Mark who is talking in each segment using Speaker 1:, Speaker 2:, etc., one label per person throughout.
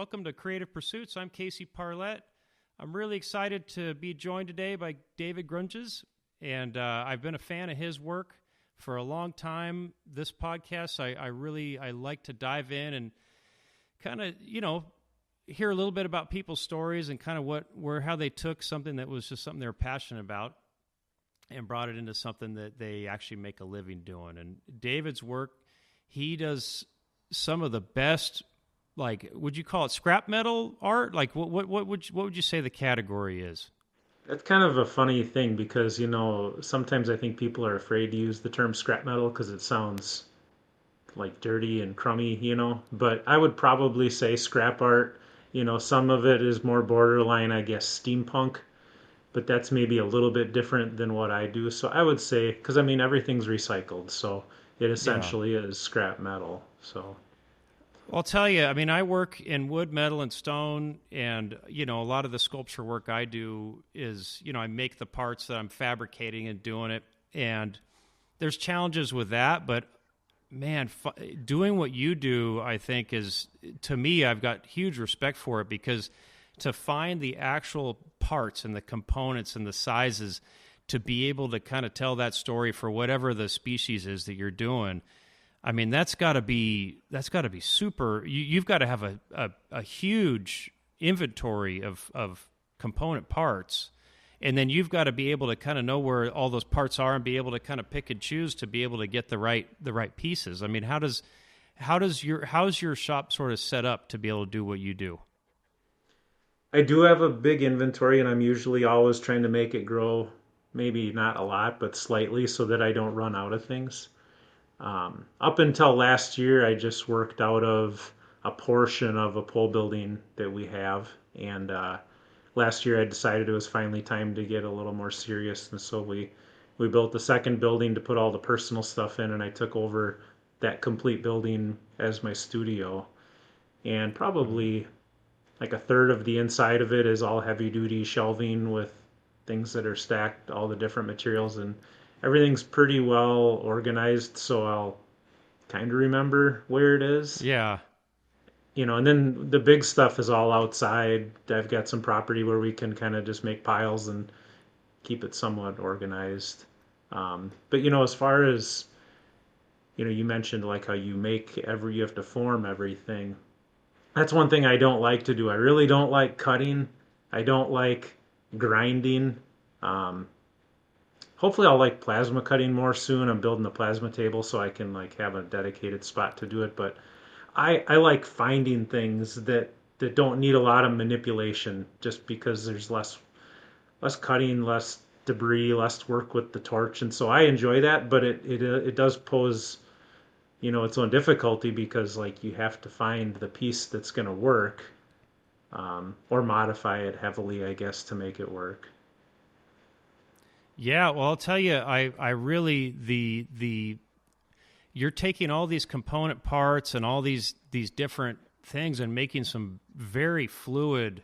Speaker 1: Welcome to Creative Pursuits. I'm Casey Parlett. I'm really excited to be joined today by David Groenjes, and I've been a fan of his work for a long time. This podcast, I like to dive in and kind of, hear a little bit about people's stories and kind of how they took something that was just something they were passionate about and brought it into something that they actually make a living doing. And David's work, he does some of the best, like, would you call it scrap metal art? Like, what would you say the category is?
Speaker 2: That's kind of a funny thing because, sometimes I think people are afraid to use the term scrap metal because it sounds like dirty and crummy. But I would probably say scrap art. Some of it is more borderline, I guess, steampunk, but that's maybe a little bit different than what I do. So I would say, because I mean, everything's recycled, so it
Speaker 1: Yeah.
Speaker 2: essentially is scrap metal. So,
Speaker 1: Well, I'll tell you, I mean, I work in wood, metal, and stone, and, a lot of the sculpture work I do is, I make the parts that I'm fabricating and doing it, and there's challenges with that, but man, doing what you do, I think is, to me, I've got huge respect for it because to find the actual parts and the components and the sizes to be able to kind of tell that story for whatever the species is that you're doing. I mean, that's got to be super. You've got to have a huge inventory of component parts, and then you've got to be able to kind of know where all those parts are and be able to kind of pick and choose to be able to get the right pieces. I mean, how's your shop sort of set up to be able to do what you do?
Speaker 2: I do have a big inventory, and I'm usually always trying to make it grow, maybe not a lot, but slightly, so that I don't run out of things. Up until last year, I just worked out of a portion of a pole building that we have, and last year I decided it was finally time to get a little more serious, and so we built the second building to put all the personal stuff in, and I took over that complete building as my studio, and
Speaker 1: Mm-hmm.
Speaker 2: probably like a third of the inside of it is all heavy duty shelving with things that are stacked, all the different materials, and everything's pretty well organized. So I'll kind of remember where it is.
Speaker 1: Yeah.
Speaker 2: And then the big stuff is all outside. I've got some property where we can kind of just make piles and keep it somewhat organized. But as far as you mentioned like how you have to form everything. That's one thing I don't like to do. I really don't like cutting. I don't like grinding. Um, Hopefully, I'll like plasma cutting more soon. I'm building a plasma table so I can like have a dedicated spot to do it. But I like finding things that don't need a lot of manipulation, just because there's less cutting, less debris, less work with the torch, and so I enjoy that. But it does pose its own difficulty because like you have to find the piece that's going to work, or modify it heavily, I guess, to make it work.
Speaker 1: Yeah, well, I'll tell you, I really the you're taking all these component parts and all these different things and making some very fluid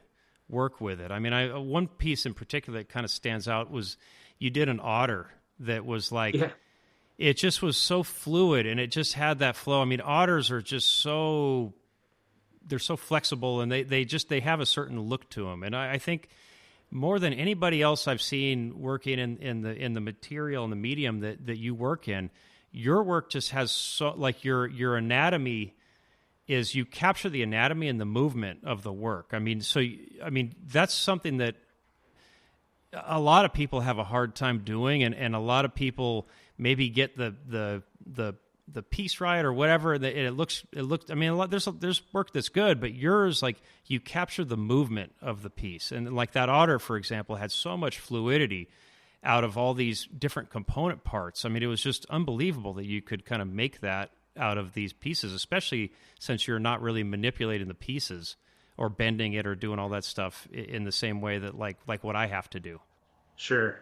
Speaker 1: work with it. I mean, I one piece in particular that kind of stands out was you did an otter that was like
Speaker 2: Yeah,
Speaker 1: it just was so fluid and it just had that flow. I mean, otters are just so they're so flexible and they have a certain look to them. And I think more than anybody else I've seen working in the material and the medium that you work in, your work just has so like your anatomy is you capture the anatomy and the movement of the work. I mean, I mean that's something that a lot of people have a hard time doing, and a lot of people maybe get the piece right or whatever. And it looks. I mean, there's work that's good, but yours like you capture the movement of the piece, and like that otter, for example, had so much fluidity out of all these different component parts. I mean, it was just unbelievable that you could kind of make that out of these pieces, especially since you're not really manipulating the pieces or bending it or doing all that stuff in the same way that like what I have to do.
Speaker 2: sure.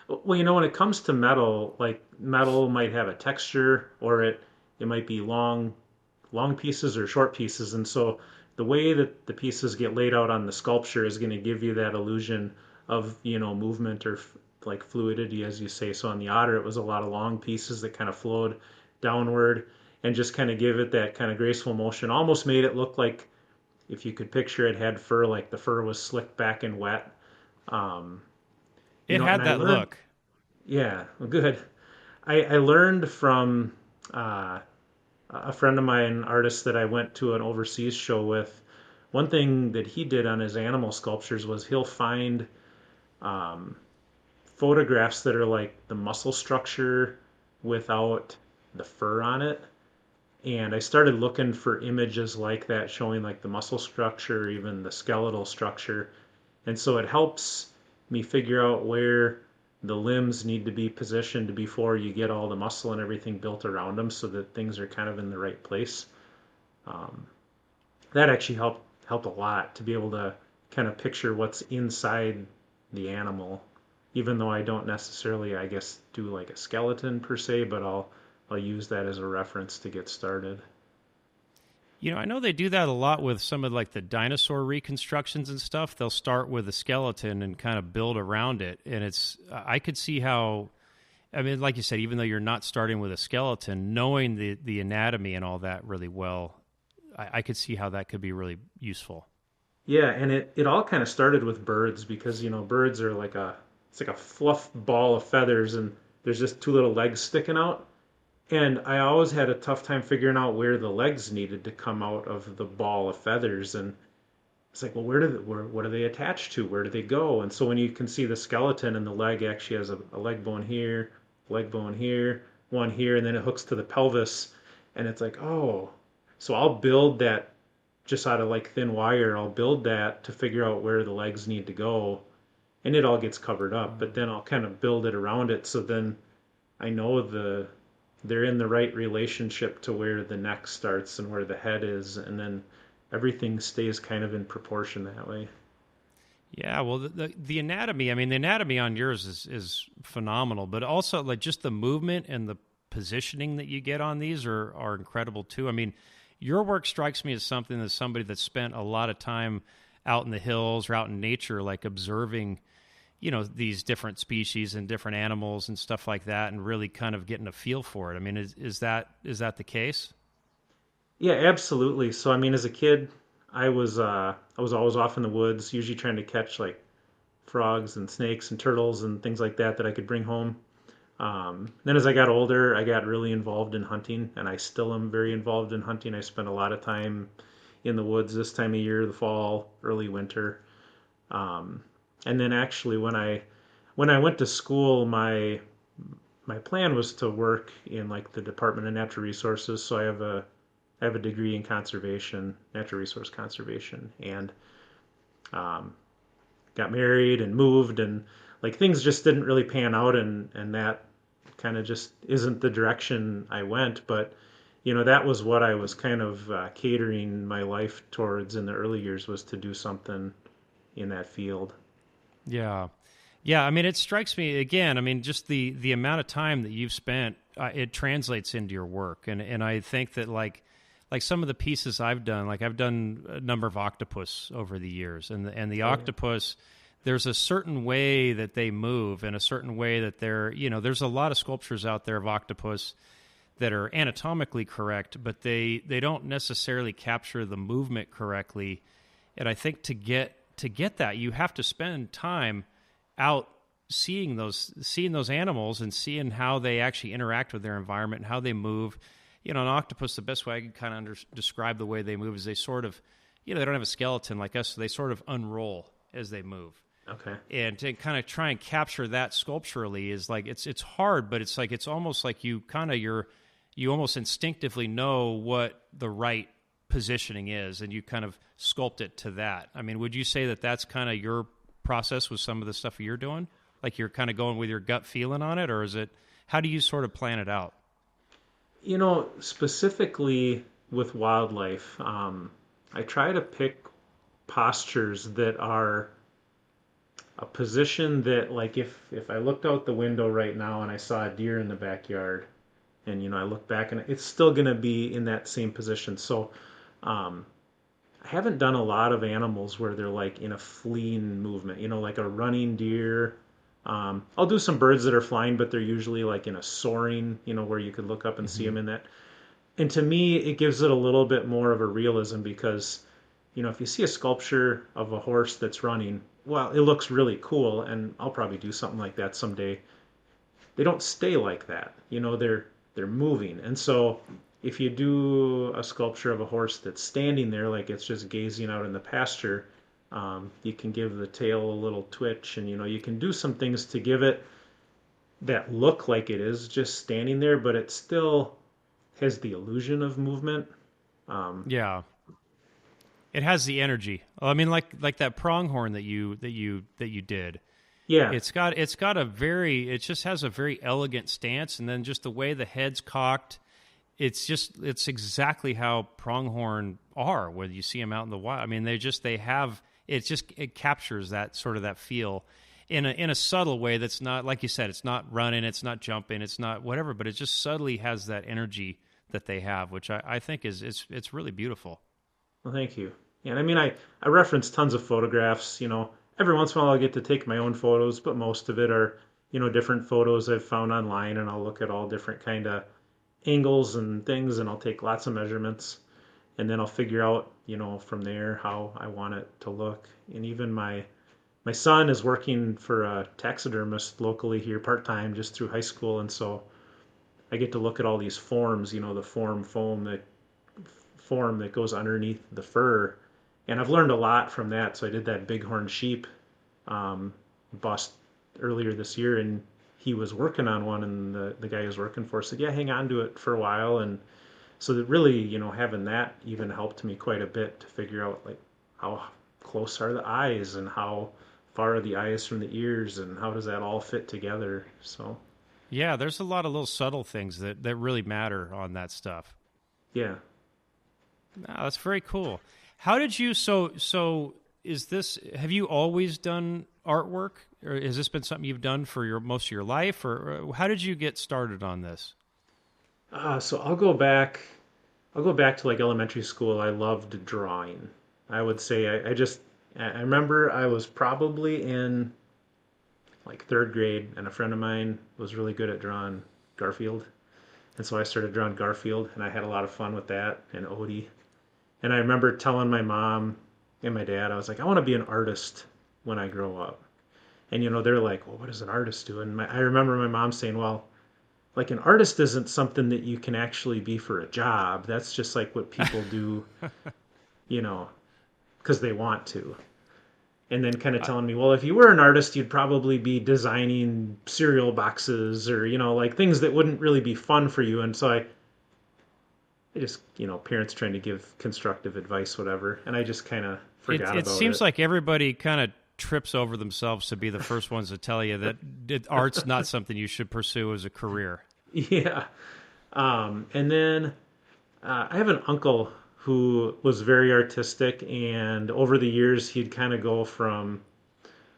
Speaker 2: Well, when it comes to metal, like metal might have a texture, or it might be long pieces or short pieces, and so the way that the pieces get laid out on the sculpture is going to give you that illusion of movement or like fluidity, as you say. So on the otter, it was a lot of long pieces that kind of flowed downward and just kind of give it that kind of graceful motion. Almost made it look like if you could picture it, had fur, like the fur was slicked back and wet. Um,
Speaker 1: It
Speaker 2: and
Speaker 1: had
Speaker 2: I
Speaker 1: that
Speaker 2: learned,
Speaker 1: look.
Speaker 2: yeah, well, good. I learned from uh, a friend of mine, an artist that I went to an overseas show with. One thing that he did on his animal sculptures was he'll find um, photographs that are like the muscle structure without the fur on it. And I started looking for images like that showing like the muscle structure, even the skeletal structure. And so it helps me figure out where the limbs need to be positioned before you get all the muscle and everything built around them so that things are kind of in the right place. Um, that actually helped a lot to be able to kind of picture what's inside the animal, even though I don't necessarily, I guess, do like a skeleton per se, but I'll use that as a reference to get started.
Speaker 1: I know they do that a lot with some of like the dinosaur reconstructions and stuff. They'll start with a skeleton and kind of build around it. And I could see how, I mean, like you said, even though you're not starting with a skeleton, knowing the anatomy and all that really well, I could see how that could be really useful.
Speaker 2: Yeah, and it all kind of started with birds because birds are like it's like a fluff ball of feathers and there's just two little legs sticking out. And I always had a tough time figuring out where the legs needed to come out of the ball of feathers. And it's like, well, what are they attached to? Where do they go? And so when you can see the skeleton and the leg actually has a leg bone here, one here, and then it hooks to the pelvis. And it's like, oh, so I'll build that just out of like thin wire. I'll build that to figure out where the legs need to go. And it all gets covered up, but then I'll kind of build it around it. So then I know they're in the right relationship to where the neck starts and where the head is, and then everything stays kind of in proportion that way.
Speaker 1: Yeah, well, the anatomy. I mean, the anatomy on yours is phenomenal, but also like just the movement and the positioning that you get on these are incredible too. I mean, your work strikes me as something that somebody that spent a lot of time out in the hills or out in nature, like observing, these different species and different animals and stuff like that, and really kind of getting a feel for it. I mean, is that the case?
Speaker 2: Yeah, absolutely. So I mean, as a kid, I was always off in the woods, usually trying to catch like frogs and snakes and turtles and things like that that I could bring home. Then as I got older, I got really involved in hunting, and I still am very involved in hunting. I spend a lot of time in the woods this time of year, the fall, early winter. Um, and then actually, when I went to school, my plan was to work in like the Department of Natural Resources. So I have a degree in conservation, natural resource conservation, and um, got married and moved, and like things just didn't really pan out, and that kind of just isn't the direction I went. But that was what I was kind of catering my life towards in the early years, was to do something in that field.
Speaker 1: Yeah. Yeah, I mean, it strikes me again. I mean, just the amount of time that you've spent, it translates into your work, and I think that like some of the pieces I've done, like I've done a number of octopus over the years, and the
Speaker 2: Oh yeah.
Speaker 1: octopus, there's a certain way that they move, and a certain way that there's a lot of sculptures out there of octopus that are anatomically correct, but they don't necessarily capture the movement correctly, and I think to get that, you have to spend time out seeing those animals and seeing how they actually interact with their environment and how they move. An octopus, the best way I can kind of describe the way they move is they sort of, they don't have a skeleton like us, so they sort of unroll as they move.
Speaker 2: Okay.
Speaker 1: And to kind of try and capture that sculpturally is like it's hard, but it's like it's almost like you almost instinctively know what the right positioning is, and you kind of sculpt it to that. I mean, would you say that that's kind of your process with some of the stuff you're doing? Like you're kind of going with your gut feeling on it, or is it? How do you sort of plan it out?
Speaker 2: Specifically with wildlife, I try to pick postures that are a position that, like, if I looked out the window right now and I saw a deer in the backyard, and I look back and it's still going to be in that same position. So, um, I haven't done a lot of animals where they're like in a fleeing movement, like a running deer. I'll do some birds that are flying, but they're usually like in a soaring, where you could look up and see
Speaker 1: Mm-hmm.
Speaker 2: them in that. And to me, it gives it a little bit more of a realism because, if you see a sculpture of a horse that's running, well, it looks really cool, and I'll probably do something like that someday. They don't stay like that. They're moving. And so if you do a sculpture of a horse that's standing there like it's just gazing out in the pasture, you can give the tail a little twitch, and you can do some things to give it that look like it is just standing there, but it still has the illusion of movement. Um,
Speaker 1: Yeah. It has the energy. I mean, like that pronghorn that you did.
Speaker 2: yeah,
Speaker 1: It's got a very it just has a very elegant stance, and then just the way the head's cocked. It's exactly how pronghorn are when you see them out in the wild. I mean, they have it captures that sort of that feel in a subtle way that's not, like you said, it's not running, it's not jumping, it's not whatever, but it just subtly has that energy that they have, which I think is it's really beautiful.
Speaker 2: well, thank you. Yeah, and I mean, I reference tons of photographs. Every once in a while I get to take my own photos, but most of it are, different photos I've found online, and I'll look at all different kind of angles and things, and I'll take lots of measurements, and then I'll figure out, from there how I want it to look. And even my son is working for a taxidermist locally here part time just through high school, and so I get to look at all these forms, the form that goes underneath the fur, and I've learned a lot from that. So I did that bighorn sheep um, bust earlier this year, and he was working on one, and the guy he was working for said, "Yeah, hang on to it for a while." And so that really, having that even helped me quite a bit to figure out like how close are the eyes and how far are the eyes from the ears and how does that all fit together. So
Speaker 1: Yeah, there's a lot of little subtle things that really matter on that stuff.
Speaker 2: yeah.
Speaker 1: Wow, that's very cool. How did you so is this have you always done artwork, or has this been something you've done for your most of your life, or how did you get started on this?
Speaker 2: So I'll go back to like elementary school. I loved drawing. I would say I remember I was probably in like third grade, and a friend of mine was really good at drawing Garfield, and so I started drawing Garfield, and I had a lot of fun with that and Odie. And I remember telling my mom and my dad, I was like, I want to be an artist when I grow up. And they're like, well, what does an artist do? And I remember my mom saying, well, like an artist isn't something that you can actually be for a job. That's just like what people do, you know, because they want to. And then kind of
Speaker 1: Uh,
Speaker 2: telling me, well, if you were an artist, you'd probably be designing cereal boxes or, like things that wouldn't really be fun for you. And so I just, parents trying to give constructive advice, whatever. And I just kind of
Speaker 1: it
Speaker 2: forgot
Speaker 1: it
Speaker 2: about
Speaker 1: seems
Speaker 2: it.
Speaker 1: like everybody kind of trips over themselves to be the first ones to tell you that art's not something you should pursue as a career.
Speaker 2: Yeah. And then I have an uncle who was very artistic, and over the years, he'd kind of go from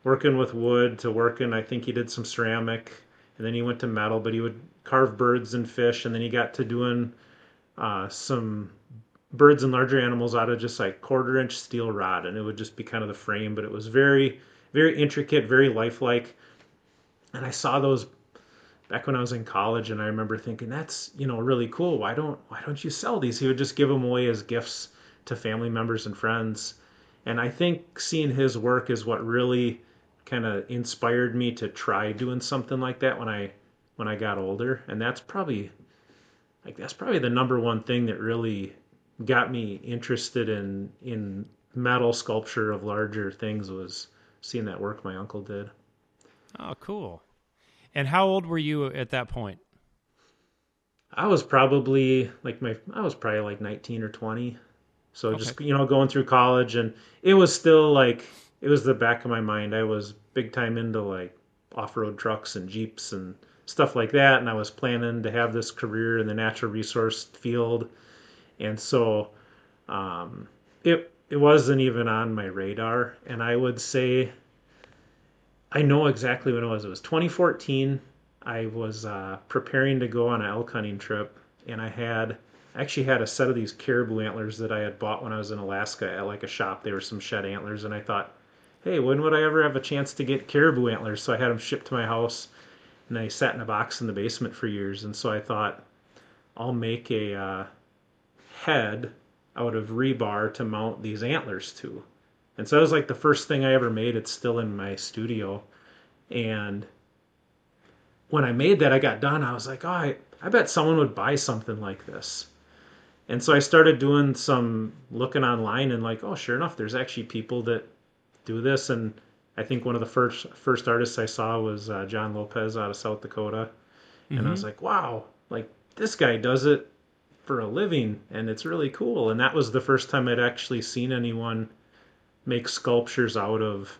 Speaker 2: working with wood to working. I think he did some ceramic, and then he went to metal, but he would carve birds and fish, and then he got to doing some birds and larger animals out of just like quarter-inch steel rod, and it would just be kind of the frame, but it was very, very intricate, very lifelike. And I saw those back when I was in college, and I remember thinking that's really cool. Why don't you sell these? He would just give them away as gifts to family members and friends. And I think seeing his work is what really kind of inspired me to try doing something like that when I got older. And that's probably the number one thing that really got me interested in metal sculpture of larger things was seeing that work my uncle did.
Speaker 1: Oh, cool. And how old were you at that point?
Speaker 2: I was probably like 19 or 20. So
Speaker 1: Okay.
Speaker 2: just going through college, and it was still like it was the back of my mind. I was big time into like off-road trucks and Jeeps and stuff like that, and I was planning to have this career in the natural resource field. And so it wasn't even on my radar. And I would say I know exactly when it was. It was 2014. I was preparing to go on an elk hunting trip, and I actually had a set of these caribou antlers that I had bought when I was in Alaska at like a shop. They were some shed antlers, and I thought, hey, when would I ever have a chance to get caribou antlers? So I had them shipped to my house, and they sat in a box in the basement for years. And so I thought I'll make a head out of rebar to mount these antlers to. And so that was like the first thing I ever made. It's still in my studio. And when I made that, I got done. I was like, oh, I bet someone would buy something like this. And so I started doing some looking online and like, oh, sure enough, there's actually people that do this. And I think one of the first artists I saw was John Lopez out of South Dakota. And I was
Speaker 1: Mm-hmm.
Speaker 2: like, wow, like this guy does it for a living and it's really cool. And that was the first time I'd actually seen anyone make sculptures out of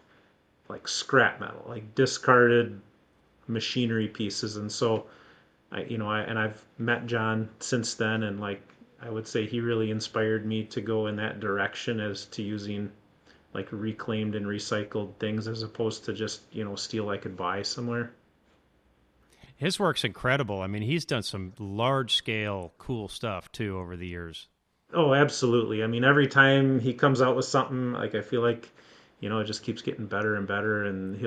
Speaker 2: like scrap metal, like discarded machinery pieces. And so I've met John since then, and like I would say he really inspired me to go in that direction as to using like reclaimed and recycled things as opposed to just steel I could buy somewhere.
Speaker 1: His work's incredible. I mean, he's done some large scale cool stuff too over the years.
Speaker 2: Oh, absolutely. I mean, every time he comes out with something, like I feel like it just keeps getting better and better, and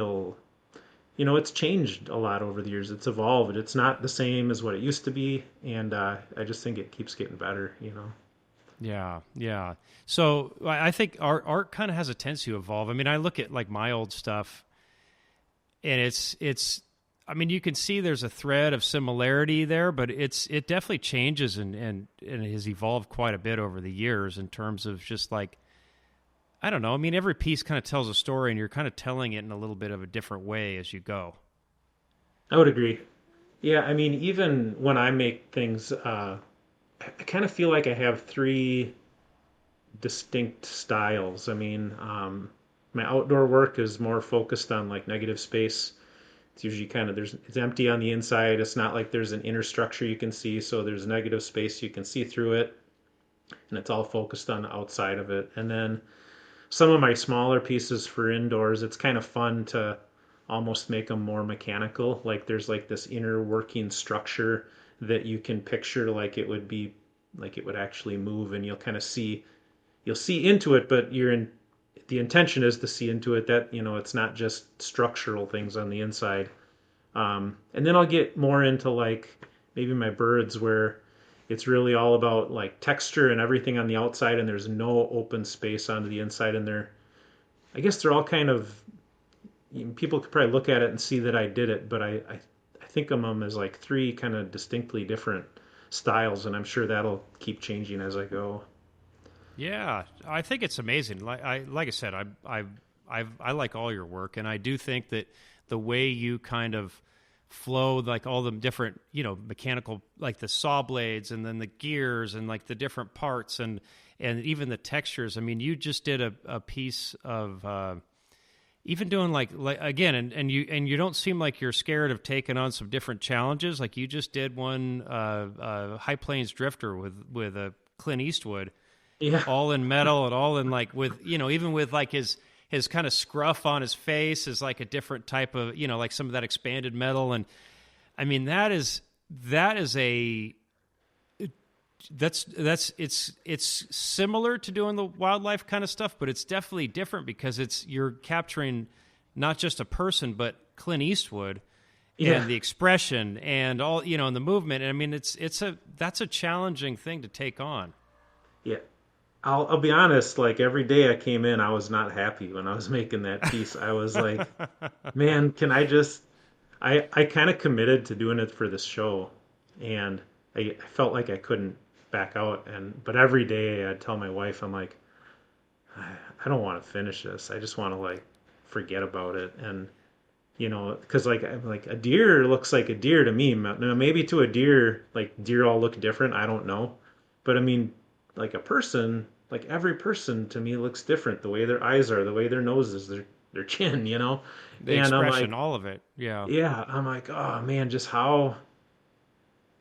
Speaker 2: it's changed a lot over the years. It's evolved. It's not the same as what it used to be, and I just think it keeps getting better.
Speaker 1: Yeah, yeah. So I think art kind of has a tendency to evolve. I mean, I look at like my old stuff, and it's. I mean, you can see there's a thread of similarity there, but it definitely changes and has evolved quite a bit over the years in terms of just like I don't know. I mean, every piece kind of tells a story, and you're kind of telling it in a little bit of a different way as you go.
Speaker 2: I would agree. Yeah, I mean, even when I make things, I kind of feel like I have three distinct styles. I mean, my outdoor work is more focused on like negative space. It's usually it's empty on the inside. It's not like there's an inner structure you can see, so there's negative space you can see through it, and it's all focused on the outside of it. And then some of my smaller pieces for indoors, it's kind of fun to almost make them more mechanical. Like there's like this inner working structure that you can picture like it would actually move, and you'll see into it, but the intention is to see into it that it's not just structural things on the inside. And then I'll get more into like maybe my birds where it's really all about like texture and everything on the outside, and there's no open space onto the inside, and I guess they're all kind of people could probably look at it and see that I did it, but I think of them as like three kind of distinctly different styles, and I'm sure that'll keep changing as I go.
Speaker 1: Yeah, I think it's amazing. Like I said, I like all your work, and I do think that the way you kind of flow, like all the different mechanical, like the saw blades, and then the gears, and like the different parts, and even the textures. I mean, you just did a piece of. Even doing like again, and you don't seem like you're scared of taking on some different challenges. Like you just did one High Plains Drifter with a Clint Eastwood,
Speaker 2: Yeah,
Speaker 1: all in metal and all in like with even with like his kind of scruff on his face is like a different type of like some of that expanded metal. And I mean that is a that's it's similar to doing the wildlife kind of stuff, but it's definitely different because you're capturing not just a person but Clint Eastwood
Speaker 2: yeah,
Speaker 1: and the expression and all and the movement. And I mean that's a challenging thing to take on.
Speaker 2: yeah. I'll be honest. Like every day I came in, I was not happy when I was making that piece. I was like, man, can I just? I kind of committed to doing it for this show, and I felt like I couldn't back out. But every day I'd tell my wife, I'm like, I don't want to finish this. I just want to like forget about it. And because like I'm like a deer looks like a deer to me. Now maybe to a deer, like deer all look different. I don't know, but I mean, like a person, like every person to me looks different. The way their eyes are, the way their nose is, their chin.
Speaker 1: The
Speaker 2: And I'm
Speaker 1: expression,
Speaker 2: like,
Speaker 1: all of it. Yeah.
Speaker 2: yeah, I'm like, oh man, just how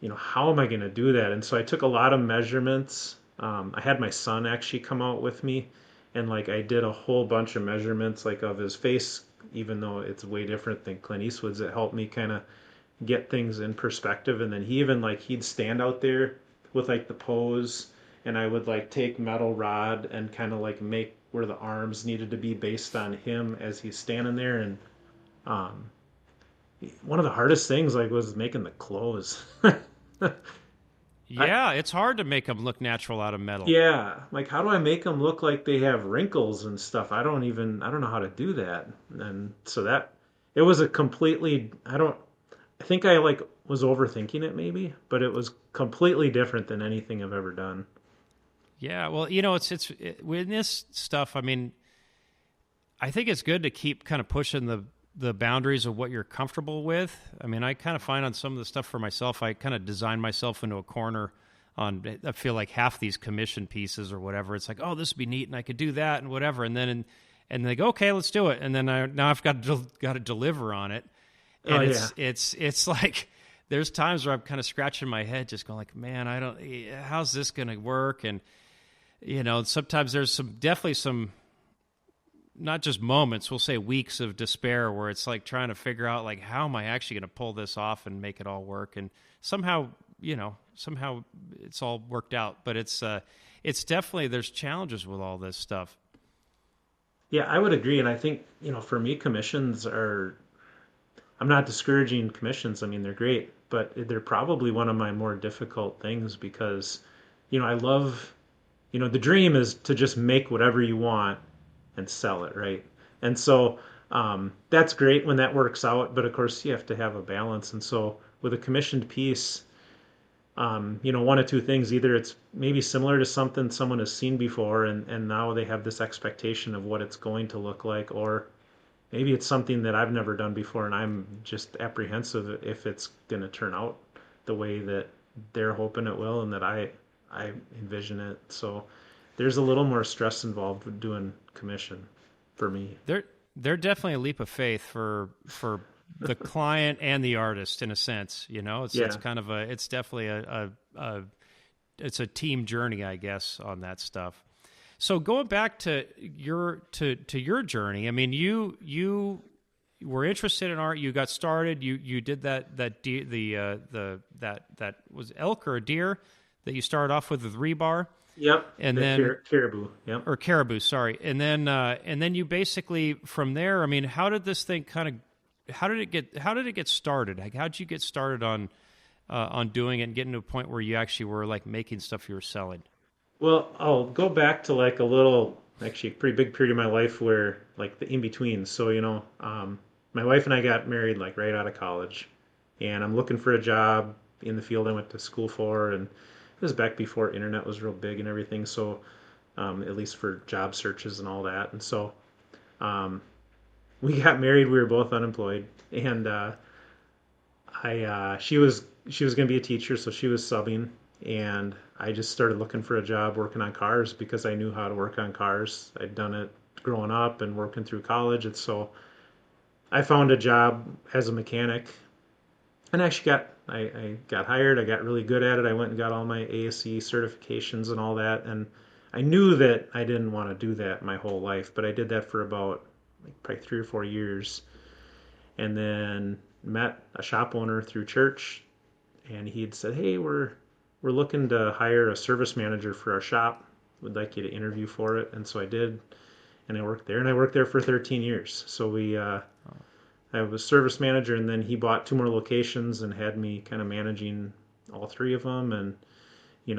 Speaker 2: am I going to do that? And so I took a lot of measurements. I had my son actually come out with me, and like I did a whole bunch of measurements, like of his face, even though it's way different than Clint Eastwood's. It helped me kind of get things in perspective. And then he even like he'd stand out there with like the pose, and I would like take metal rod and kind of like make where the arms needed to be based on him as he's standing there. And um, one of the hardest things like was making the clothes. I
Speaker 1: Yeah, it's hard to make them look natural out of metal.
Speaker 2: Yeah, like how do I make them look like they have wrinkles and stuff? I don't know how to do that. And so that it was a completely I think I like was overthinking it maybe, but it was completely different than anything I've ever done.
Speaker 1: Yeah, well, with this stuff. I mean, I think it's good to keep kind of pushing the boundaries of what you're comfortable with. I mean, I kind of find on some of the stuff for myself, I kind of design myself into a corner on. I feel like half these commission pieces or whatever. It's like, oh, this would be neat, and I could do that and whatever. And they go, okay, let's do it. And then now I've got to deliver on it,
Speaker 2: Oh
Speaker 1: and
Speaker 2: yeah.
Speaker 1: it's like there's times where I'm kind of scratching my head, just going like, man, I don't. How's this going to work? And sometimes there's definitely some not just moments, we'll say weeks of despair where it's like trying to figure out like how am I actually going to pull this off and make it all work, and somehow it's all worked out, but it's definitely there's challenges with all this stuff.
Speaker 2: Yeah, I would agree. And I think, for me, I'm not discouraging commissions. I mean, they're great, but they're probably one of my more difficult things because, I love, the dream is to just make whatever you want and sell it, right? And so that's great when that works out, but of course you have to have a balance. And so with a commissioned piece, one of two things: either it's maybe similar to something someone has seen before, and now they have this expectation of what it's going to look like, or maybe it's something that I've never done before, and I'm just apprehensive if it's going to turn out the way that they're hoping it will and that I envision it. So there's a little more stress involved with doing commission for me.
Speaker 1: They're definitely a leap of faith for the client and the artist in a sense. It's
Speaker 2: Yeah.
Speaker 1: kind of it's definitely a it's a team journey, I guess, on that stuff. So going back to your journey, I mean, you were interested in art. You got started. You did that was elk or a deer that you started off with rebar,
Speaker 2: Yep.
Speaker 1: and
Speaker 2: The
Speaker 1: then
Speaker 2: caribou. Yep.
Speaker 1: or caribou, sorry, and then you basically from there. I mean, how did this thing kind of how did it get started? Like, how did you get started on doing it and getting to a point where you actually were like making stuff you were selling?
Speaker 2: Well, I'll go back to like actually a pretty big period of my life where like the in between. So, my wife and I got married like right out of college, and I'm looking for a job in the field I went to school for, and it was back before internet was real big and everything. So, at least for job searches and all that. And so, um, we got married. We were both unemployed, and I she was going to be a teacher, so she was subbing, and I just started looking for a job working on cars because I knew how to work on cars. I'd done it growing up and working through college, and so I found a job as a mechanic, and I got hired. I got really good at it. I went and got all my ASE certifications and all that, and I knew that I didn't want to do that my whole life, but I did that for about like probably 3 or 4 years, and then met a shop owner through church, and he'd said, "Hey, we're looking to hire a service manager for our shop. Would like you to interview for it." And so I did, and I worked there for 13 years. So I was service manager, and then he bought two more locations and had me kind of managing all three of them. And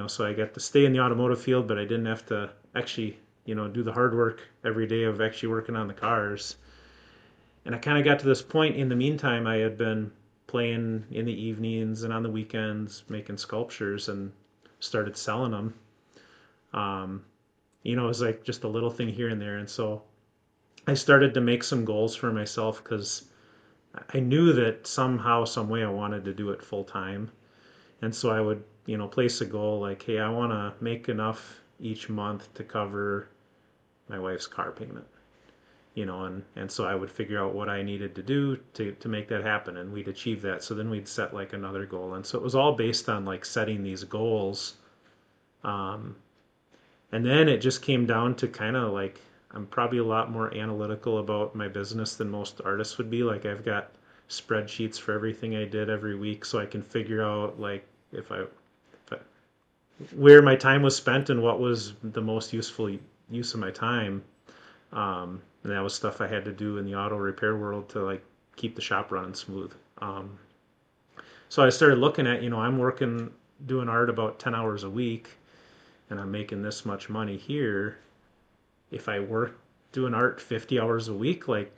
Speaker 2: so I got to stay in the automotive field, but I didn't have to actually do the hard work every day of actually working on the cars. And I kind of got to this point. In the meantime, I had been playing in the evenings and on the weekends, making sculptures, and started selling them. Um, it was like just a little thing here and there. And so I started to make some goals for myself because I knew that somehow, some way, I wanted to do it full time. And so I would, place a goal like, hey, I want to make enough each month to cover my wife's car payment. And so I would figure out what I needed to do to make that happen, and we'd achieve that. So then we'd set like another goal, and so it was all based on like setting these goals. Um, and then it just came down to kind of like I'm probably a lot more analytical about my business than most artists would be. Like I've got spreadsheets for everything I did every week, so I can figure out like if I where my time was spent and what was the most useful use of my time. And that was stuff I had to do in the auto repair world to like keep the shop running smooth. So I started looking at, I'm working doing art about 10 hours a week and I'm making this much money here, if I work doing art 50 hours a week, like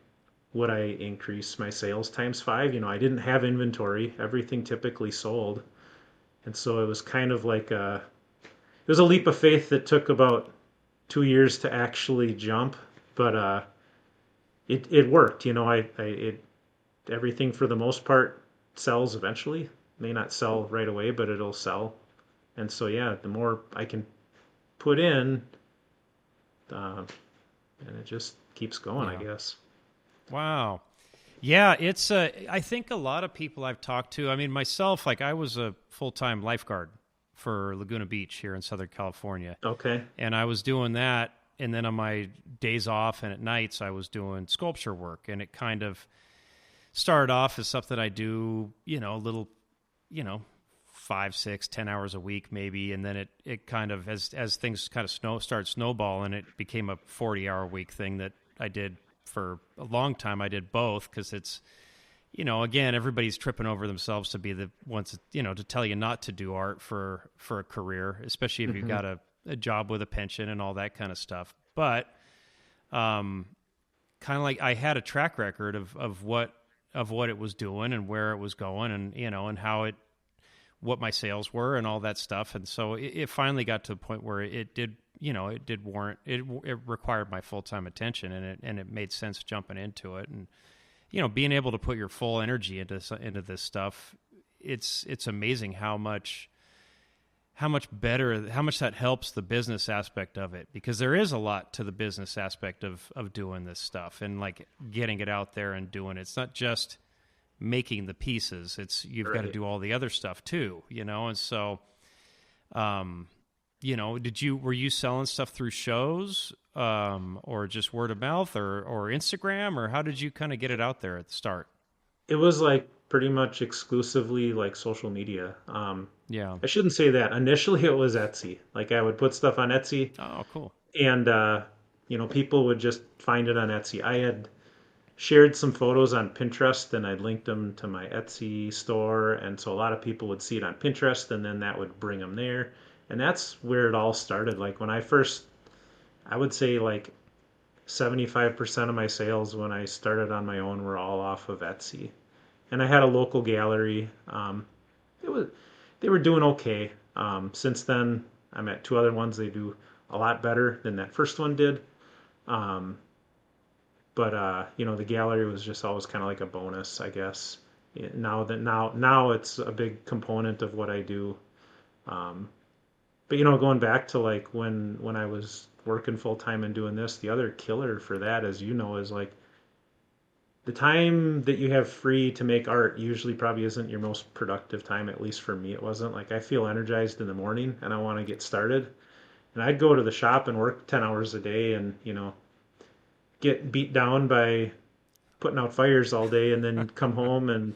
Speaker 2: would I increase my sales times five? I didn't have inventory. Everything typically sold. And so it was kind of like it was a leap of faith that took about 2 years to actually jump, but it worked. Everything for the most part sells eventually. May not sell right away, but it'll sell. And so yeah, the more I can put in, uh, and it just keeps going, I
Speaker 1: Yeah.
Speaker 2: guess.
Speaker 1: Wow. Yeah, it's I think a lot of people I've talked to, I mean myself, like I was a full-time lifeguard for Laguna Beach here in Southern California.
Speaker 2: Okay.
Speaker 1: And I was doing that, and then on my days off and at nights I was doing sculpture work, and it kind of started off as something I do, a little, you know, 5, 6, 10 hours a week maybe, and then it kind of as things kind of start snowballing, it became a 40-hour week thing that I did for a long time. I did both because it's, again, everybody's tripping over themselves to be the ones, to tell you not to do art for a career, especially if you've
Speaker 2: Hmm.
Speaker 1: got a job with a pension and all that kind of stuff. But kind of like I had a track record of what it was doing and where it was going, and and how it what my sales were and all that stuff. And so it finally got to the point where it did, it did warrant it required my full-time attention, and it made sense jumping into it. And being able to put your full energy into this stuff, it's amazing how much that helps the business aspect of it, because there is a lot to the business aspect of doing this stuff and like getting it out there and doing it. It's not just making the pieces. It's you've got to
Speaker 2: Right.
Speaker 1: do all the other stuff too, and so were you selling stuff through shows, or just word of mouth, or Instagram, or how did you kind of get it out there at the start?
Speaker 2: It was like pretty much exclusively like social media.
Speaker 1: Yeah.
Speaker 2: I shouldn't say that. Initially, it was Etsy. Like I would put stuff on Etsy,
Speaker 1: Oh, cool.
Speaker 2: and people would just find it on Etsy. I had shared some photos on Pinterest, and I'd linked them to my Etsy store, and so a lot of people would see it on Pinterest, and then that would bring them there, and that's where it all started. Like when I first, I would say like 75% of my sales when I started on my own were all off of Etsy, and I had a local gallery. It was they were doing okay. Since then, I'm at two other ones. They do a lot better than that first one did. Um, but the gallery was just always kind of like a bonus, I guess. Now it's a big component of what I do. Um, but going back to like when I was working full time and doing this, the other killer for that, as you know, is like the time that you have free to make art usually probably isn't your most productive time. At least for me, it wasn't. Like I feel energized in the morning and I want to get started, and I'd go to the shop and work 10 hours a day and get beat down by putting out fires all day and then come home and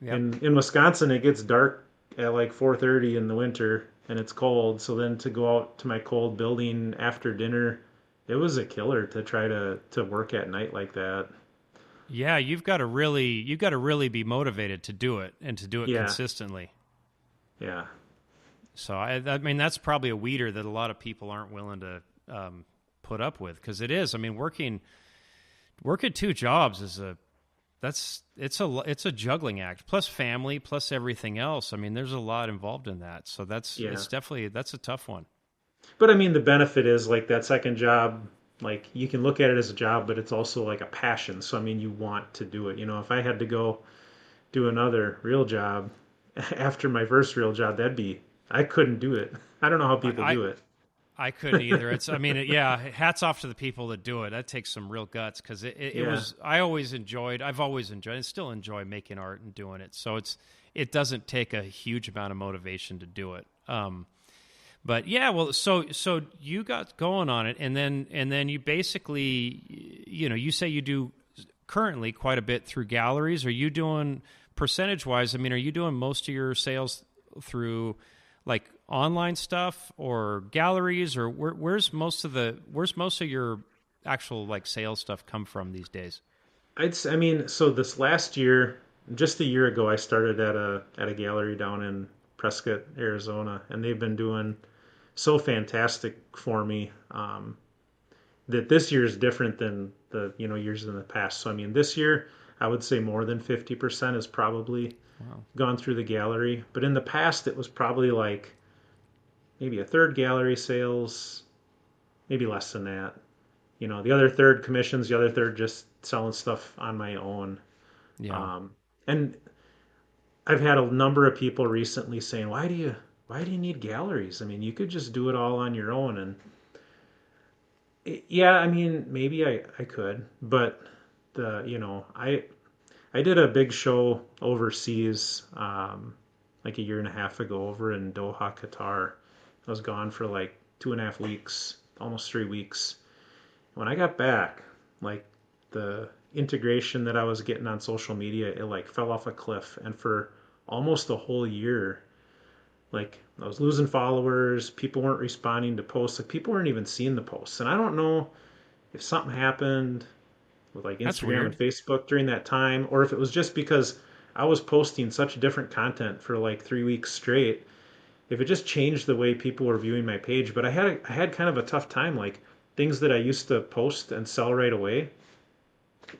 Speaker 1: Yep.
Speaker 2: in Wisconsin it gets dark at like 4:30 in the winter and it's cold. So then to go out to my cold building after dinner, it was a killer to try to work at night like that.
Speaker 1: Yeah, you've got to really be motivated to do it, and to do it
Speaker 2: Yeah,
Speaker 1: consistently.
Speaker 2: yeah,
Speaker 1: So I mean that's probably a weeder that a lot of people aren't willing to put up with, because it is. I mean, working two jobs is it's a juggling act, plus family, plus everything else. I mean, there's a lot involved in that. So
Speaker 2: yeah.
Speaker 1: that's a tough one.
Speaker 2: But I mean, the benefit is like that second job, like you can look at it as a job, but it's also like a passion. So I mean, you want to do it. If I had to go do another real job after my first real job, I couldn't do it. I don't know how people
Speaker 1: I,
Speaker 2: do it.
Speaker 1: I couldn't either. I mean, yeah, hats off to the people that do it. That takes some real guts, because it
Speaker 2: Yeah.
Speaker 1: was, I've always enjoyed and still enjoy making art and doing it. So it doesn't take a huge amount of motivation to do it. But yeah, well, so you got going on it, and then you basically, you say you do currently quite a bit through galleries. Are you doing percentage wise? I mean, are you doing most of your sales through like online stuff or galleries, or where's most of your actual like sales stuff come from these days?
Speaker 2: I mean, so this last year, just a year ago, I started at a gallery down in Prescott, Arizona, and they've been doing so fantastic for me. That this year is different than the years in the past. So I mean, this year I would say more than 50% has probably
Speaker 1: Wow.
Speaker 2: gone through the gallery, but in the past it was probably like maybe a third gallery sales, maybe less than that. The other third commissions, the other third just selling stuff on my own.
Speaker 1: Yeah.
Speaker 2: Um, and I've had a number of people recently saying, why do you need galleries? I mean, you could just do it all on your own. And yeah, I mean, maybe I could, but I did a big show overseas, like a year and a half ago over in Doha, Qatar. I was gone for like 2.5 weeks, almost 3 weeks. When I got back, like the integration that I was getting on social media, it like fell off a cliff. And for almost a whole year, like I was losing followers, people weren't responding to posts, like people weren't even seeing the posts. And I don't know if something happened with like
Speaker 1: That's
Speaker 2: Instagram and
Speaker 1: weird.
Speaker 2: Facebook during that time, or if it was just because I was posting such different content for like 3 weeks straight. If it just changed the way people were viewing my page, but I had kind of a tough time. Like things that I used to post and sell right away,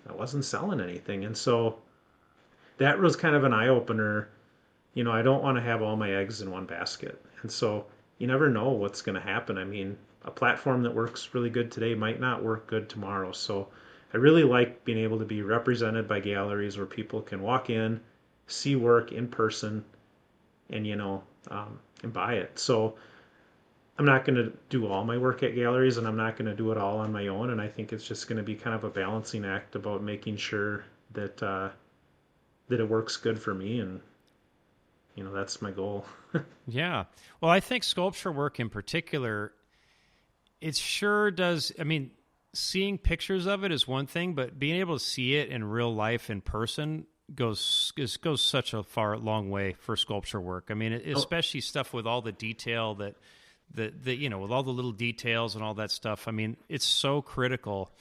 Speaker 2: I wasn't selling anything, and so that was kind of an eye opener. I don't want to have all my eggs in one basket, and so you never know what's going to happen. I mean, a platform that works really good today might not work good tomorrow. So I really like being able to be represented by galleries where people can walk in, see work in person, and and buy it. So I'm not going to do all my work at galleries, and I'm not going to do it all on my own. And I think it's just going to be kind of a balancing act about making sure that it works good for me, and that's my goal.
Speaker 1: Yeah. Well, I think sculpture work in particular, it sure does. I mean, seeing pictures of it is one thing, but being able to see it in real life in person goes such a long way for sculpture work. I mean,
Speaker 2: Oh,
Speaker 1: especially stuff with all the detail that with all the little details and all that stuff. I mean, it's so critical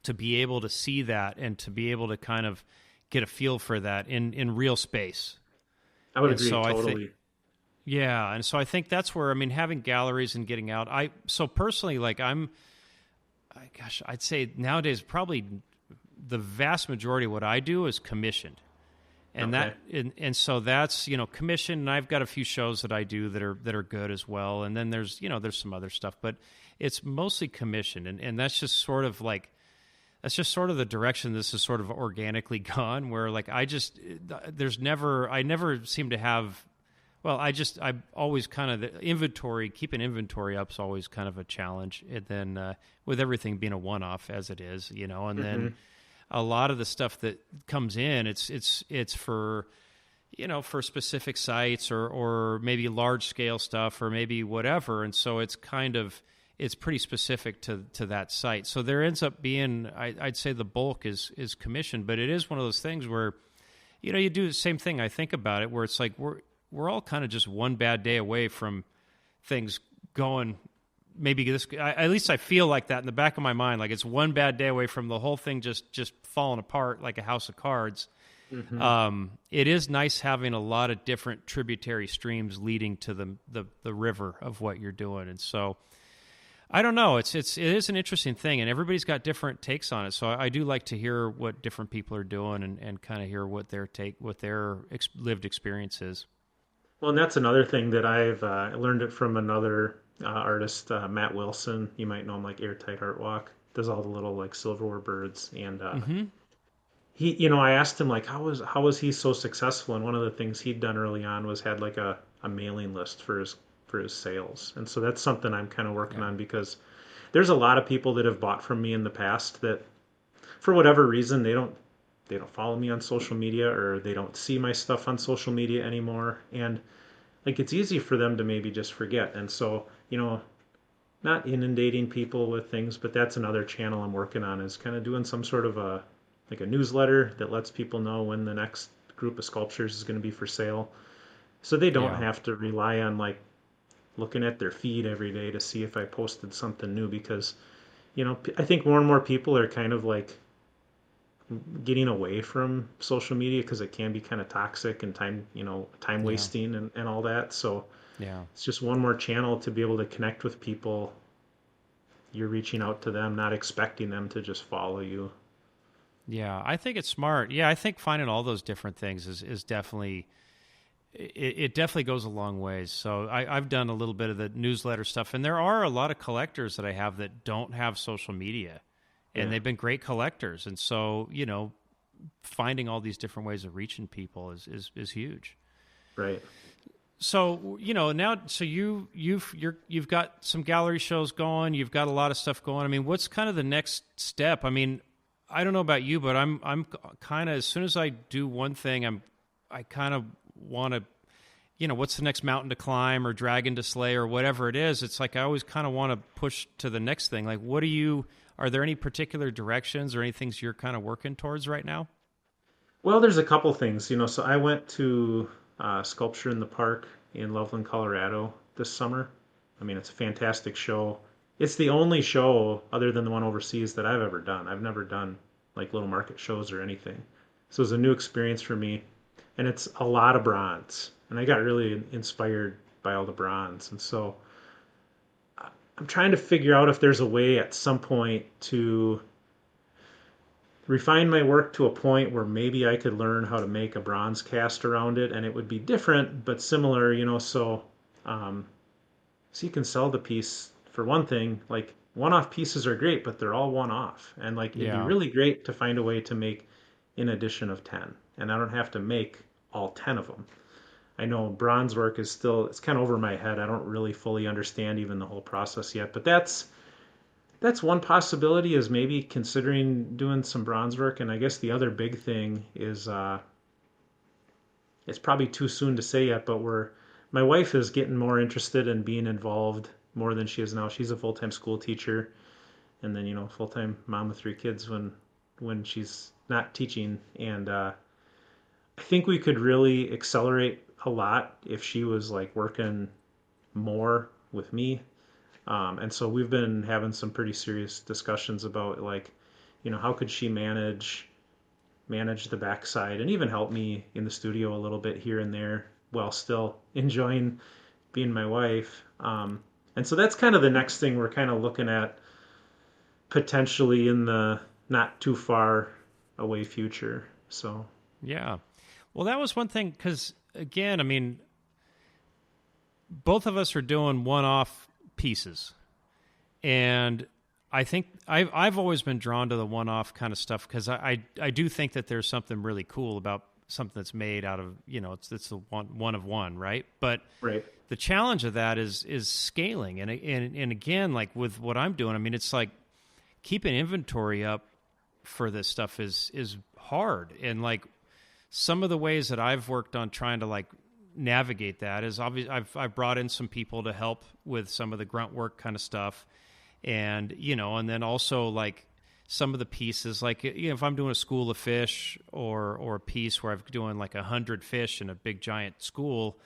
Speaker 1: to be able to see that and to be able to kind of get a feel for that in real space.
Speaker 2: I would
Speaker 1: And
Speaker 2: agree
Speaker 1: so I think
Speaker 2: totally.
Speaker 1: yeah, and so I think that's where, I mean, having galleries and getting out. So personally, like gosh, I'd say nowadays probably the vast majority of what I do is commissioned, and
Speaker 2: Okay.
Speaker 1: so that's commissioned. And I've got a few shows that I do that are good as well, and then there's some other stuff, but it's mostly commissioned, and that's just sort of like that's just sort of the direction this has sort of organically gone. Where like I never seem to have. Well, I always kind of keeping inventory up is always kind of a challenge. And then with everything being a one-off as it is, and then
Speaker 2: Hmm.
Speaker 1: a lot of the stuff that comes in, it's for for specific sites or maybe large scale stuff or maybe whatever, and so it's pretty specific to that site. So there ends up being, I'd say the bulk is commissioned, but it is one of those things where you do the same thing. I think about it where it's like we're all kind of just one bad day away from things going. Maybe at least I feel like that in the back of my mind. Like it's one bad day away from the whole thing just falling apart like a house of cards.
Speaker 2: Hmm.
Speaker 1: It is nice having a lot of different tributary streams leading to the river of what you're doing, and so I don't know. It is an interesting thing, and everybody's got different takes on it. So I do like to hear what different people are doing and kind of hear what their lived experience is.
Speaker 2: Well, and that's another thing that I've learned it from another artist, Matt Wilson. You might know him, like Airtight Art Walk. Does all the little like silverware birds, and
Speaker 1: Mm-hmm.
Speaker 2: I asked him like how was he so successful, and one of the things he'd done early on was had like a mailing list for his sales, and so that's something I'm kind of working
Speaker 1: Yeah.
Speaker 2: on because there's a lot of people that have bought from me in the past that for whatever reason they don't follow me on social media or they don't see my stuff on social media anymore, and like it's easy for them to maybe just forget. And so not inundating people with things, but that's another channel I'm working on, is kind of doing some sort of a like a newsletter that lets people know when the next group of sculptures is going to be for sale, so they don't
Speaker 1: Yeah.
Speaker 2: have to rely on like looking at their feed every day to see if I posted something new. Because I think more and more people are kind of like getting away from social media because it can be kind of toxic and time
Speaker 1: Yeah.
Speaker 2: wasting and all that. So
Speaker 1: Yeah.
Speaker 2: it's just one more channel to be able to connect with people. You're reaching out to them, not expecting them to just follow you.
Speaker 1: Yeah. I think it's smart. Yeah. I think finding all those different things is definitely, it definitely goes a long ways. So I've done a little bit of the newsletter stuff, and there are a lot of collectors that I have that don't have social media, and
Speaker 2: Yeah,
Speaker 1: they've been great collectors. And so, finding all these different ways of reaching people is huge.
Speaker 2: right.
Speaker 1: So now, so you've got some gallery shows going. You've got a lot of stuff going. I mean, what's kind of the next step? I mean, I don't know about you, but I'm kind of, as soon as I do one thing, I kind of want to, what's the next mountain to climb or dragon to slay or whatever it is. It's like I always kind of want to push to the next thing. Like, are there any particular directions or any things you're kind of working towards right now?
Speaker 2: Well, there's a couple things, So I went to Sculpture in the Park in Loveland, Colorado this summer. I mean, it's a fantastic show. It's the only show other than the one overseas that I've ever done. I've never done like little market shows or anything. So it was a new experience for me, and it's a lot of bronze. And I got really inspired by all the bronze. And so I'm trying to figure out if there's a way at some point to refine my work to a point where maybe I could learn how to make a bronze cast around it, and it would be different but similar. Um, so you can sell the piece for one thing. Like one-off pieces are great, but they're all one-off, and like it'd be
Speaker 1: Yeah.
Speaker 2: really great to find a way to make an edition of 10, and I don't have to make all 10 of them. I know bronze work is still, it's kind of over my head. I don't really fully understand even the whole process yet, but that's one possibility, is maybe considering doing some bronze work. And I guess the other big thing is it's probably too soon to say yet, but my wife is getting more interested in being involved more than she is now. She's a full-time school teacher, and then full-time mom of three kids when she's not teaching. And I think we could really accelerate a lot if she was like working more with me. And so we've been having some pretty serious discussions about like, how could she manage the backside and even help me in the studio a little bit here and there while still enjoying being my wife. And so that's kind of the next thing we're kind of looking at potentially in the not too far away future. So
Speaker 1: Yeah. Well, that was one thing because, again, I mean, both of us are doing one-off pieces, and I think I've always been drawn to the one-off kind of stuff because I do think that there's something really cool about something that's made out of, it's the one of one, right? But
Speaker 2: right,
Speaker 1: the challenge of that is scaling, and again, like with what I'm doing, I mean, it's like keeping inventory up for this stuff is hard, and like some of the ways that I've worked on trying to like navigate that is obvious. I've brought in some people to help with some of the grunt work kind of stuff, and and then also like some of the pieces, like if I'm doing a school of fish or a piece where I'm doing like 100 fish in a big giant school,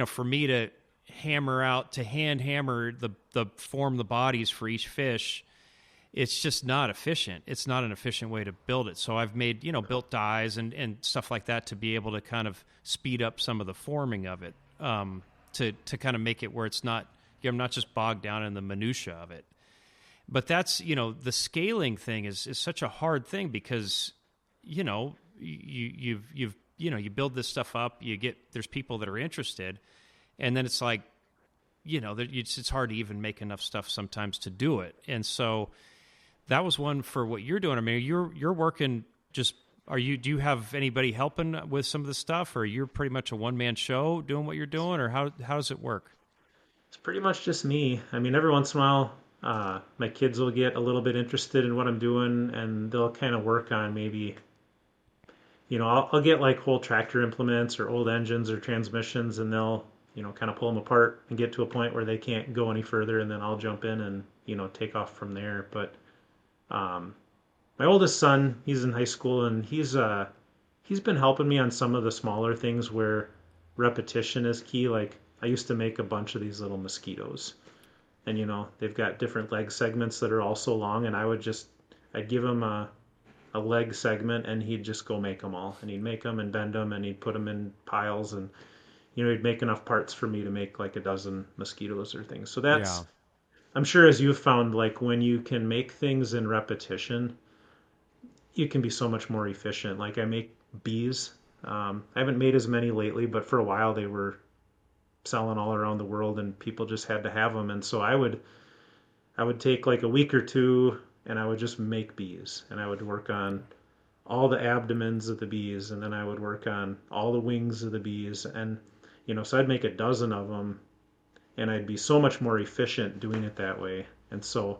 Speaker 1: for me to hand hammer the form the bodies for each fish, it's just not efficient. It's not an efficient way to build it. So I've made, built dies and stuff like that to be able to kind of speed up some of the forming of it, to kind of make it where it's not, I'm not just bogged down in the minutia of it. But that's, the scaling thing is such a hard thing because, you build this stuff up, there's people that are interested, and then it's like, it's hard to even make enough stuff sometimes to do it. And so that was one for what you're doing. I mean, you're working just, do you have anybody helping with some of the stuff, or you're pretty much a one-man show doing what you're doing, or how does it work?
Speaker 2: it's pretty much just me. I mean, every once in a while, my kids will get a little bit interested in what I'm doing, and they'll kind of work on maybe, I'll get like whole tractor implements or old engines or transmissions, and they'll, kind of pull them apart and get to a point where they can't go any further, and then I'll jump in and, take off from there. But um, my oldest son, he's in high school, and he's been helping me on some of the smaller things where repetition is key. Like I used to make a bunch of these little mosquitoes, and they've got different leg segments that are all so long, and I'd give him a leg segment, and he'd just go make them all, and he'd make them and bend them, and he'd put them in piles, and he'd make enough parts for me to make like a dozen mosquitoes or things. So
Speaker 1: Yeah.
Speaker 2: that's, I'm sure as you've found, like when you can make things in repetition, you can be so much more efficient. Like I make bees. I haven't made as many lately, but for a while they were selling all around the world, and people just had to have them. And so I would take like a week or two, and I would just make bees, and I would work on all the abdomens of the bees, and then I would work on all the wings of the bees, and so I'd make a dozen of them, and I'd be so much more efficient doing it that way. And so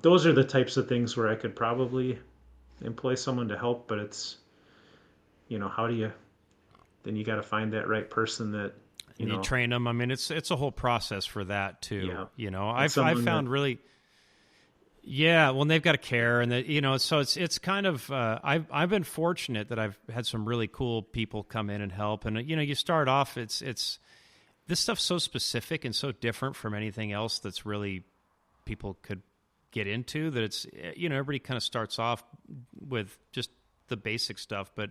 Speaker 2: those are the types of things where I could probably employ someone to help, but it's, how do you, then you got to find that right person that,
Speaker 1: And you train them. I mean, it's a whole process for that too.
Speaker 2: yeah, and
Speaker 1: I've
Speaker 2: someone
Speaker 1: found
Speaker 2: that,
Speaker 1: really, yeah. Well, they've got to care, and so it's kind of. I've been fortunate that I've had some really cool people come in and help, and you start off. It's this stuff's so specific and so different from anything else that's really people could get into, that it's, everybody kind of starts off with just the basic stuff. But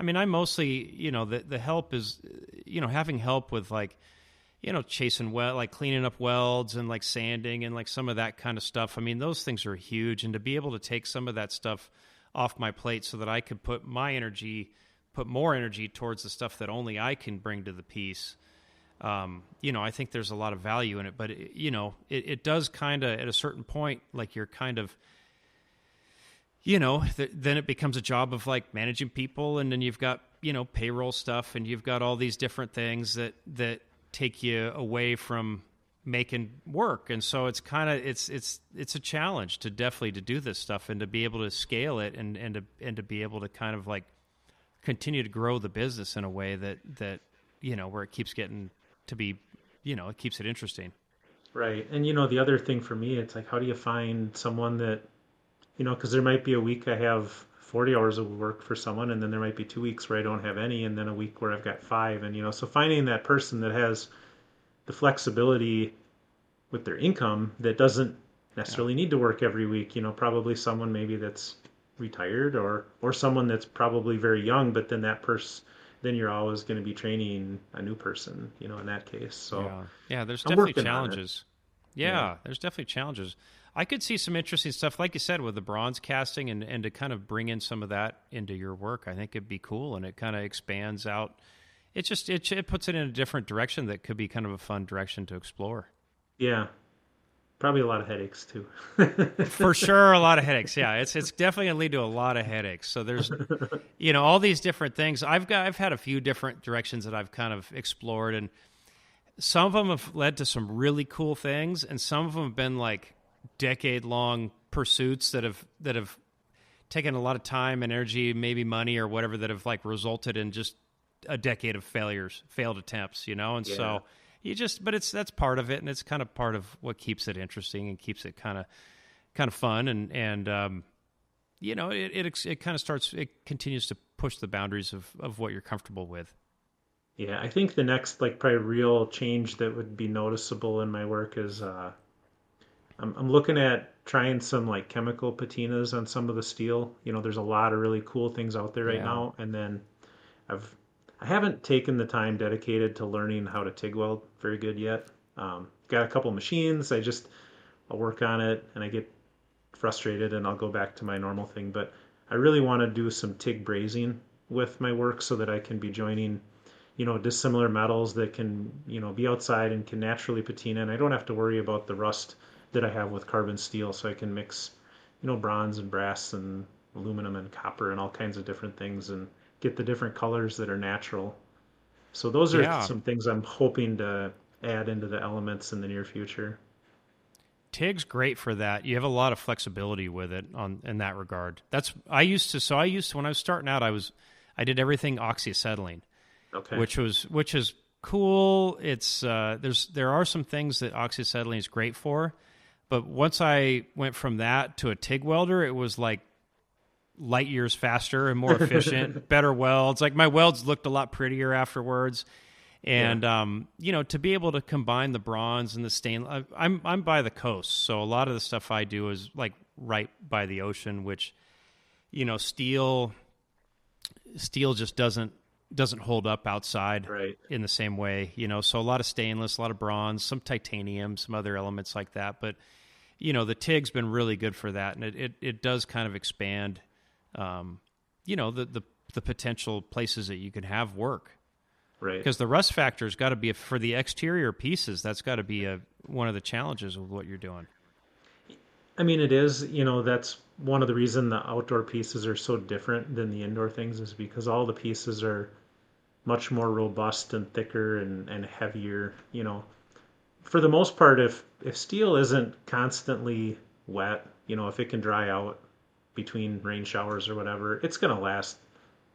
Speaker 1: I mean, I mostly, the help is, having help with like, chasing like cleaning up welds and like sanding and like some of that kind of stuff. I mean, those things are huge. And to be able to take some of that stuff off my plate so that I could put more energy towards the stuff that only I can bring to the piece. I think there's a lot of value in it, but it does kind of, at a certain point, like you're kind of, then it becomes a job of like managing people, and then you've got, payroll stuff, and you've got all these different things that take you away from making work. And so it's kind of, it's a challenge to do this stuff and to be able to scale it and to be able to kind of like continue to grow the business in a way that, where it keeps getting to be, it keeps it interesting.
Speaker 2: right. And the other thing for me, it's like, how do you find someone that, because there might be a week I have 40 hours of work for someone, and then there might be 2 weeks where I don't have any, and then a week where I've got five. And, so finding that person that has the flexibility with their income that doesn't
Speaker 1: Yeah.
Speaker 2: necessarily need to work every week, probably someone maybe that's retired, or someone that's probably very young, but then that person, then you're always going to be training a new person, in that case. So
Speaker 1: Yeah. Yeah. There's
Speaker 2: I'm
Speaker 1: definitely
Speaker 2: working on it.
Speaker 1: challenges.
Speaker 2: Yeah.
Speaker 1: Yeah. There's definitely challenges. I could see some interesting stuff, like you said, with the bronze casting and to kind of bring in some of that into your work. I think it'd be cool, and it kind of expands out. It puts it in a different direction that could be kind of a fun direction to explore.
Speaker 2: Yeah. Probably a lot of headaches too.
Speaker 1: For sure, a lot of headaches. Yeah, it's definitely going to lead to a lot of headaches. So there's, all these different things. I've had a few different directions that I've kind of explored, and some of them have led to some really cool things, and some of them have been like decade-long pursuits that have taken a lot of time and energy, maybe money or whatever, that have like resulted in just a decade of failed attempts, and
Speaker 2: Yeah.
Speaker 1: so but that's part of it, and it's kind of part of what keeps it interesting and keeps it kind of fun, and it kind of it continues to push the boundaries of what you're comfortable with.
Speaker 2: Yeah, I think the next like probably real change that would be noticeable in my work is I'm looking at trying some like chemical patinas on some of the steel. There's a lot of really cool things out there right
Speaker 1: Yeah.
Speaker 2: now, and then I've I haven't taken the time dedicated to learning how to TIG weld very good yet. Got a couple machines. I'll work on it, and I get frustrated, and I'll go back to my normal thing. But I really want to do some TIG brazing with my work so that I can be joining, dissimilar metals that can, be outside and can naturally patina, and I don't have to worry about the rust that I have with carbon steel. So I can mix, bronze and brass and aluminum and copper and all kinds of different things, and get the different colors that are natural. So those are
Speaker 1: Yeah.
Speaker 2: some things I'm hoping to add into the elements in the near future.
Speaker 1: TIG's great for that. You have a lot of flexibility with it in that regard. I used to when I was starting out, I did everything oxyacetylene,
Speaker 2: Okay.
Speaker 1: which is cool. It's there are some things that oxyacetylene is great for, but once I went from that to a TIG welder, it was like light years faster and more efficient, better welds. Like my welds looked a lot prettier afterwards.
Speaker 2: Yeah.
Speaker 1: And to be able to combine the bronze and the stainless, I'm by the coast, so a lot of the stuff I do is like right by the ocean, which steel just doesn't hold up outside
Speaker 2: Right.
Speaker 1: in the same way, so a lot of stainless, a lot of bronze, some titanium, some other elements like that. But, the TIG's been really good for that. And it does kind of expand, the potential places that you can have work.
Speaker 2: Right.
Speaker 1: Because the rust factor's got to be, for the exterior pieces, that's got to be one of the challenges with what you're doing.
Speaker 2: I mean, it is, that's one of the reason the outdoor pieces are so different than the indoor things is because all the pieces are much more robust and thicker and heavier, For the most part, if steel isn't constantly wet, if it can dry out between rain showers or whatever, it's going to last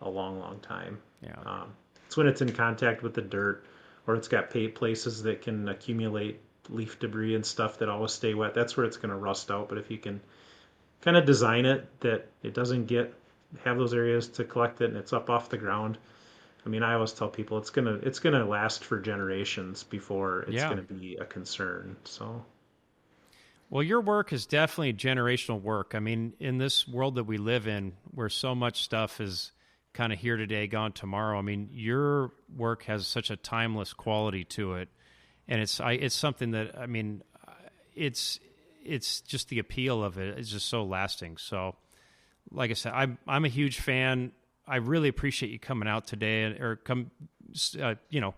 Speaker 2: a long, long time.
Speaker 1: Yeah.
Speaker 2: It's when it's in contact with the dirt or it's got places that can accumulate leaf debris and stuff that always stay wet. That's where it's going to rust out. But if you can kind of design it that it doesn't have those areas to collect it and it's up off the ground. I mean, I always tell people it's gonna last for generations before it's
Speaker 1: Yeah.
Speaker 2: gonna be a concern. So,
Speaker 1: Well, your work is definitely generational work. I mean, in this world that we live in, where so much stuff is kind of here today, gone tomorrow. I mean, your work has such a timeless quality to it, and it's something that, I mean, it's just the appeal of it is just so lasting. So, like I said, I'm a huge fan. I really appreciate you coming out today or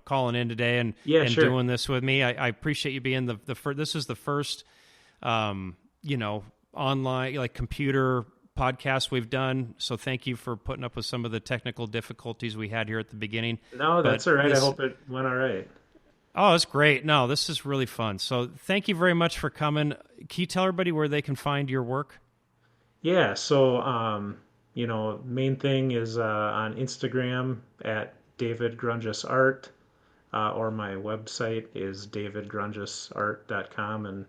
Speaker 1: calling in today and
Speaker 2: sure.
Speaker 1: doing this with me. I appreciate you being the first. This is the first, online, like, computer podcast we've done. So thank you for putting up with some of the technical difficulties we had here at the beginning.
Speaker 2: No, that's all right. I hope it went all right.
Speaker 1: Oh, it's great. No, this is really fun. So thank you very much for coming. Can you tell everybody where they can find your work?
Speaker 2: Yeah. So, main thing is on Instagram at David Groenjes Art, or my website is davidgroenjesart.com, and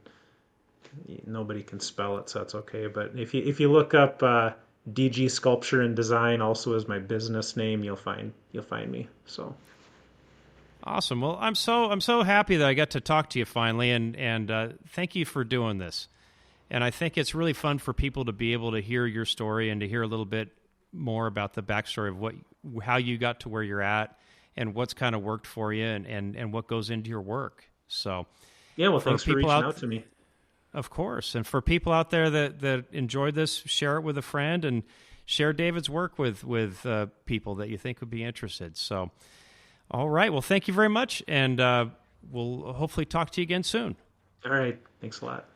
Speaker 2: nobody can spell it, so that's okay. But if you look up DG Sculpture and Design, also as my business name, you'll find me. So
Speaker 1: Awesome. Well, I'm so happy that I got to talk to you finally, and thank you for doing this. And I think it's really fun for people to be able to hear your story and to hear a little bit more about the backstory of how you got to where you're at and what's kind of worked for you and what goes into your work. So,
Speaker 2: yeah, well, thanks for reaching out to me.
Speaker 1: Of course. And for people out there that enjoyed this, share it with a friend and share David's work with people that you think would be interested. So, all right. Well, thank you very much. And we'll hopefully talk to you again soon.
Speaker 2: All right. Thanks a lot.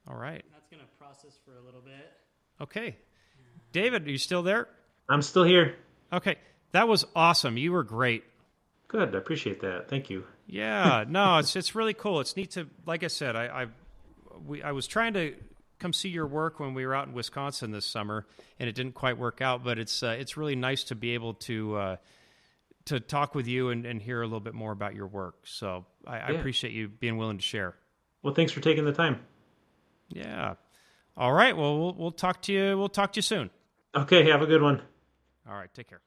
Speaker 1: All right.
Speaker 3: That's going to process for a little bit.
Speaker 1: Okay. David, are you still there?
Speaker 2: I'm still here.
Speaker 1: Okay. That was awesome. You were great.
Speaker 2: Good. I appreciate that. Thank you.
Speaker 1: Yeah. No, it's really cool. It's neat to, like I said, I was trying to come see your work when we were out in Wisconsin this summer, and it didn't quite work out, but it's really nice to be able to talk with you and hear a little bit more about your work. So I appreciate you being willing to share.
Speaker 2: Well, thanks for taking the time.
Speaker 1: Yeah. All right. Well, we'll talk to you. We'll talk to you soon.
Speaker 2: Okay. Have a good one.
Speaker 1: All right. Take care.